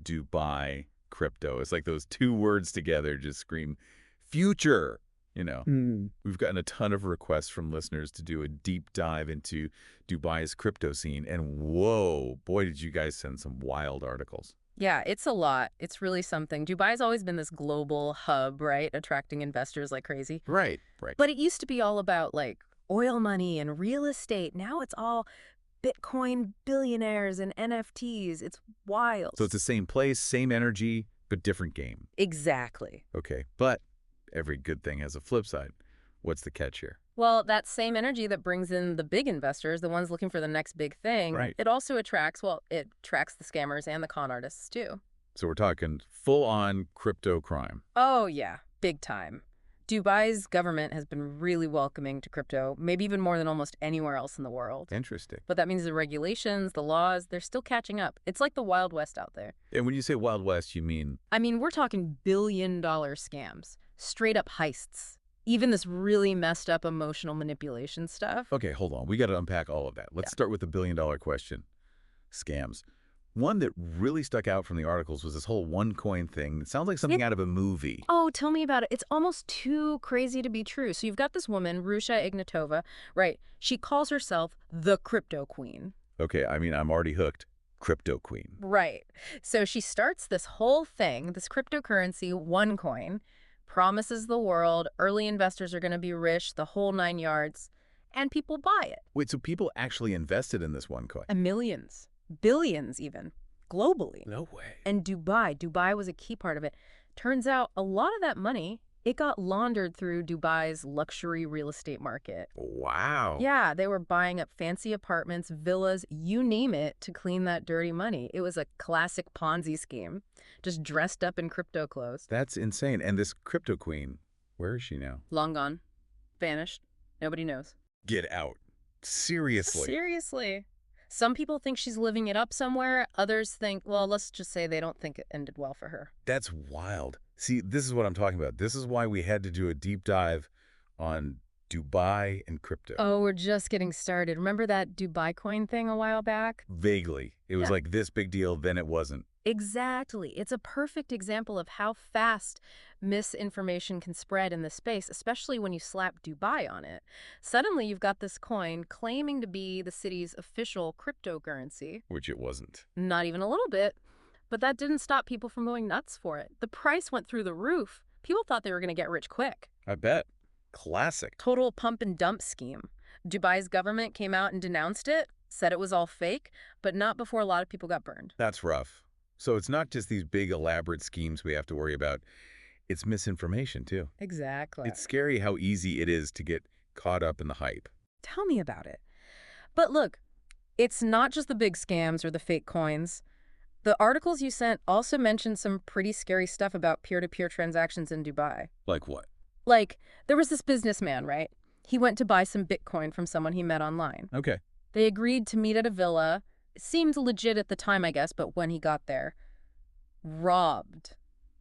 Dubai crypto. It's like those two words together just scream future. We've gotten a ton of requests from listeners to do a deep dive into Dubai's crypto scene. And whoa, boy, did you guys send some wild articles. Yeah, it's a lot. It's really something. Dubai's always been this global hub, right? Attracting investors like crazy. Right, right. But it used to be all about like oil money and real estate. Now it's all Bitcoin billionaires and NFTs. It's wild. So it's the same place, same energy, but different game. Exactly. Okay, but every good thing has a flip side. What's the catch here? Well, that same energy that brings in the big investors, the ones looking for the next big thing, Right. it also attracts, well, it attracts the scammers and the con artists too. So we're talking full-on crypto crime. Oh, yeah, big time. Dubai's government has been really welcoming to crypto, maybe even more than almost anywhere else in the world. Interesting. But that means the regulations, the laws, they're still catching up. It's like the Wild West out there. And when you say Wild West, you mean? I mean, we're talking billion-dollar scams, straight up heists, even this really messed up emotional manipulation stuff. Okay, hold on. We got to unpack all of that. Let's start with the billion-dollar question. Scams. One that really stuck out from the articles was this whole OneCoin thing. It sounds like something out of a movie. Oh, tell me about it. It's almost too crazy to be true. So you've got this woman, Rusha Ignatova, right? She calls herself the crypto queen. Okay, I mean, I'm already hooked. Crypto queen. Right. So she starts this whole thing, this cryptocurrency, OneCoin, promises the world early investors are going to be rich, the whole 9 yards, and people buy it. Wait, so people actually invested in this OneCoin? And millions, billions even, globally. No way. And Dubai was a key part of it. Turns out a lot of that money, it got laundered through Dubai's luxury real estate market. Wow. Yeah, they were buying up fancy apartments, villas, you name it, to clean that dirty money. It was a classic Ponzi scheme, just dressed up in crypto clothes. That's insane. And this crypto queen, where is she now? Long gone. Vanished. Nobody knows. Get out. Seriously. Seriously. Some people think she's living it up somewhere. Others think, well, let's just say they don't think it ended well for her. That's wild. See, this is what I'm talking about. This is why we had to do a deep dive on Dubai and crypto. Oh, we're just getting started. Remember that Dubai coin thing a while back? Vaguely. It was like this big deal, then it wasn't. Exactly. It's a perfect example of how fast misinformation can spread in this space, especially when you slap Dubai on it. Suddenly, you've got this coin claiming to be the city's official cryptocurrency. Which it wasn't. Not even a little bit. But that didn't stop people from going nuts for it. The price went through the roof. People thought they were going to get rich quick. I bet. Classic. Total pump and dump scheme. Dubai's government came out and denounced it, said it was all fake, but not before a lot of people got burned. That's rough. So it's not just these big elaborate schemes we have to worry about. It's misinformation, too. Exactly. It's scary how easy it is to get caught up in the hype. Tell me about it. But look, it's not just the big scams or the fake coins. The articles you sent also mentioned some pretty scary stuff about peer-to-peer transactions in Dubai. Like what? Like, there was this businessman, right? He went to buy some Bitcoin from someone he met online. Okay. They agreed to meet at a villa. It seemed legit at the time, I guess, but when he got there, robbed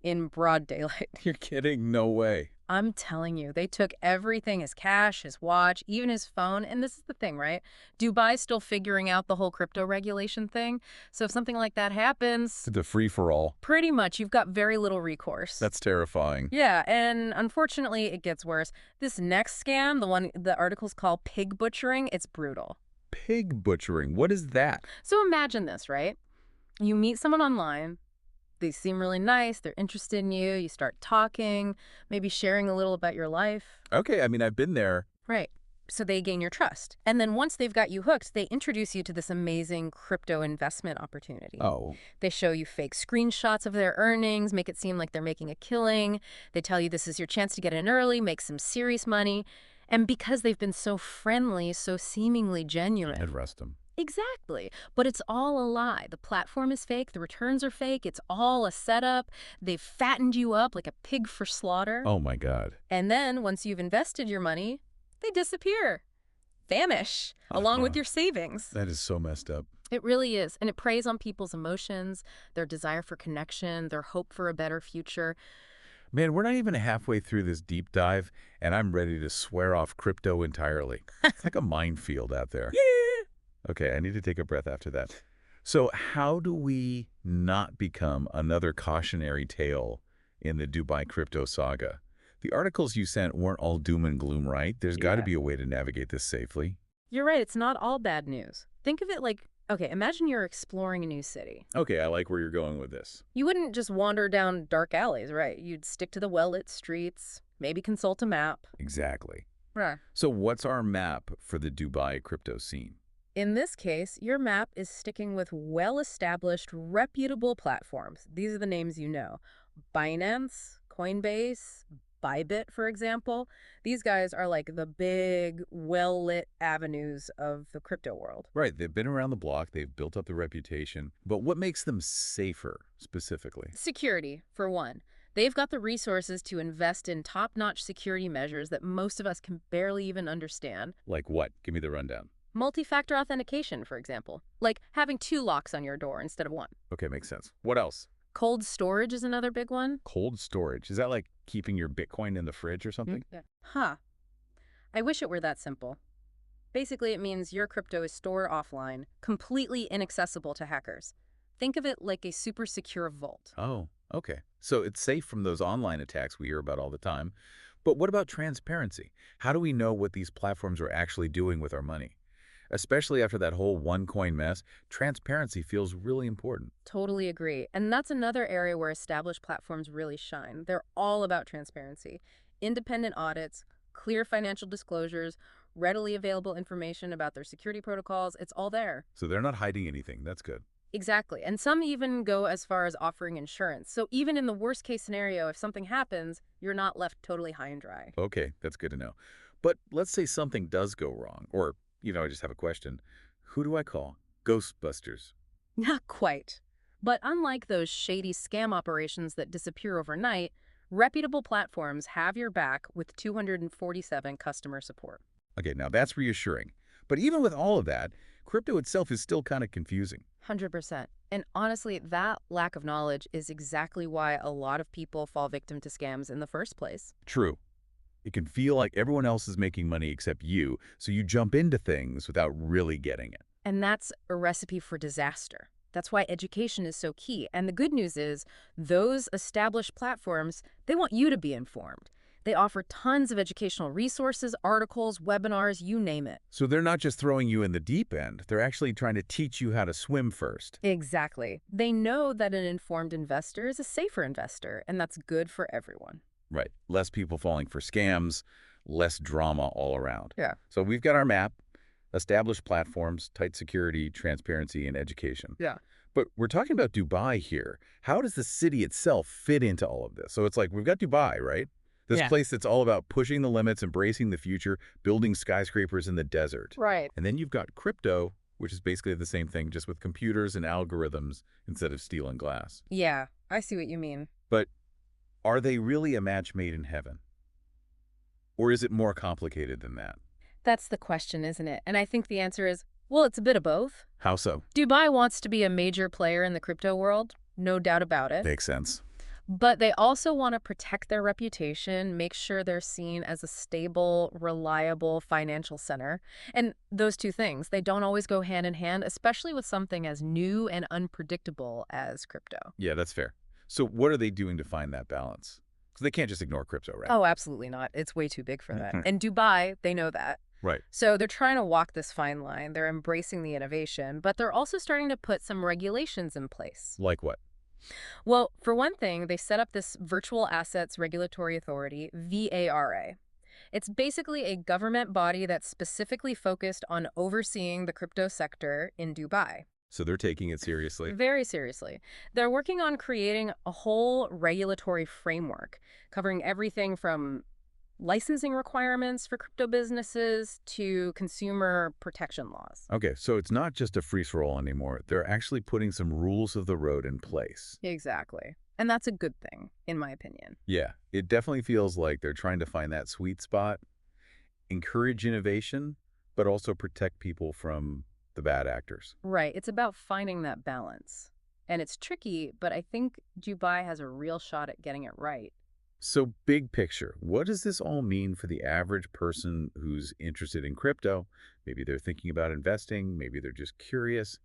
in broad daylight. You're kidding? No way. I'm telling you, they took everything, his cash, his watch, even his phone. And this is the thing, right? Dubai's still figuring out the whole crypto regulation thing. So if something like that happens, It's a free-for-all. pretty much you've got very little recourse. That's terrifying. Yeah, and unfortunately, it gets worse. This next scam, the one the article's called pig butchering, it's brutal. Pig butchering. What is that? So imagine this, right? You meet someone online. They seem really nice. They're interested in you. You start talking, maybe sharing a little about your life. Okay, I mean, I've been there. Right. So they gain your trust. And then once they've got you hooked, they introduce you to this amazing crypto investment opportunity. Oh. They show you fake screenshots of their earnings, make it seem like they're making a killing. They tell you this is your chance to get in early, make some serious money. And because they've been so friendly, so seemingly genuine. I'd rest them. Exactly. But it's all a lie. The platform is fake. The returns are fake. It's all a setup. They've fattened you up like a pig for slaughter. Oh, my God. And then once you've invested your money, they disappear, vanish, along with your savings. That is so messed up. It really is. And it preys on people's emotions, their desire for connection, their hope for a better future. Man, we're not even halfway through this deep dive, and I'm ready to swear off crypto entirely. It's like a minefield out there. Yeah. Okay, I need to take a breath after that. So how do we not become another cautionary tale in the Dubai crypto saga. The articles you sent weren't all doom and gloom, right? There's got to Yeah. be a way to navigate this safely. You're right, it's not all bad news. Think of it like, okay, imagine you're exploring a new city. Okay, I like where you're going with this. You wouldn't just wander down dark alleys, right? You'd stick to the well-lit streets, maybe consult a map. Exactly. Right. So what's our map for the Dubai crypto scene? In this case, your map is sticking with well-established, reputable platforms. These are the names you know. Binance, Coinbase, Bybit, for example. These guys are like the big, well-lit avenues of the crypto world. Right, they've been around the block, they've built up the reputation, but what makes them safer specifically? Security, for one. They've got the resources to invest in top-notch security measures that most of us can barely even understand. Like what? Give me the rundown. Multi-factor authentication, for example. Like having 2 locks on your door instead of 1. Okay, makes sense. What else? Cold storage is another big one. Cold storage. Is that like keeping your Bitcoin in the fridge or something? Yeah. Huh. I wish it were that simple. Basically, it means your crypto is stored offline, completely inaccessible to hackers. Think of it like a super secure vault. Oh, okay. So it's safe from those online attacks we hear about all the time. But what about transparency? How do we know what these platforms are actually doing with our money? Especially after that whole OneCoin mess, transparency feels really important. Totally agree. And that's another area where established platforms really shine. They're all about transparency. Independent audits, clear financial disclosures, readily available information about their security protocols. It's all there. So they're not hiding anything. That's good. Exactly. And some even go as far as offering insurance. So even in the worst case scenario, if something happens, you're not left totally high and dry. Okay, that's good to know. But let's say something does go wrong, or, I just have a question. Who do I call? Ghostbusters. Not quite. But unlike those shady scam operations that disappear overnight, reputable platforms have your back with 247 customer support. Okay, now that's reassuring. But even with all of that, crypto itself is still kind of confusing. 100%. And honestly, that lack of knowledge is exactly why a lot of people fall victim to scams in the first place. True. It can feel like everyone else is making money except you, so you jump into things without really getting it. And that's a recipe for disaster. That's why education is so key. And the good news is, those established platforms, they want you to be informed. They offer tons of educational resources, articles, webinars, you name it. So they're not just throwing you in the deep end, they're actually trying to teach you how to swim first. Exactly. They know that an informed investor is a safer investor, and that's good for everyone. Right. Less people falling for scams, less drama all around. Yeah. So we've got our map, established platforms, tight security, transparency, and education. Yeah. But we're talking about Dubai here. How does the city itself fit into all of this? So it's like we've got Dubai, right? This place that's all about pushing the limits, embracing the future, building skyscrapers in the desert. Right. And then you've got crypto, which is basically the same thing, just with computers and algorithms instead of steel and glass. Yeah, I see what you mean. But are they really a match made in heaven? Or is it more complicated than that? That's the question, isn't it? And I think the answer is, well, it's a bit of both. How so? Dubai wants to be a major player in the crypto world, no doubt about it. Makes sense. But they also want to protect their reputation, make sure they're seen as a stable, reliable financial center. And those two things, they don't always go hand in hand, especially with something as new and unpredictable as crypto. Yeah, that's fair. So what are they doing to find that balance? Because they can't just ignore crypto, right? Oh, absolutely not. It's way too big for that. And Dubai, they know that. Right. So they're trying to walk this fine line. They're embracing the innovation, but they're also starting to put some regulations in place. Like what? Well, for one thing, they set up this Virtual Assets Regulatory Authority, VARA. It's basically a government body that's specifically focused on overseeing the crypto sector in Dubai. So they're taking it seriously. Very seriously. They're working on creating a whole regulatory framework covering everything from licensing requirements for crypto businesses to consumer protection laws. Okay, so it's not just a free-for-all anymore. They're actually putting some rules of the road in place. Exactly. And that's a good thing, in my opinion. Yeah, it definitely feels like they're trying to find that sweet spot, encourage innovation, but also protect people from the bad actors. Right. It's about finding that balance. And it's tricky, but I think Dubai has a real shot at getting it right. So big picture, what does this all mean for the average person who's interested in crypto? Maybe they're thinking about investing, maybe they're just curious.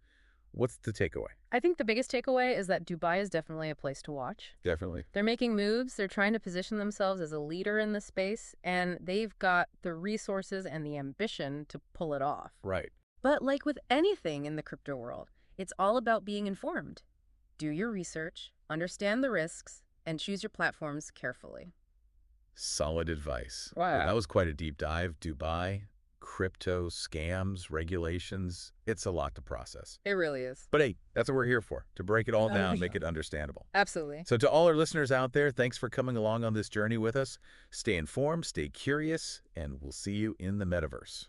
What's the takeaway? I think the biggest takeaway is that Dubai is definitely a place to watch. Definitely. They're making moves, they're trying to position themselves as a leader in the space, and they've got the resources and the ambition to pull it off. Right. But like with anything in the crypto world, it's all about being informed. Do your research, understand the risks, and choose your platforms carefully. Solid advice. Wow. Well, that was quite a deep dive. Dubai, crypto, scams, regulations. It's a lot to process. It really is. But hey, that's what we're here for, to break it all down, make it understandable. Absolutely. So to all our listeners out there, thanks for coming along on this journey with us. Stay informed, stay curious, and we'll see you in the metaverse.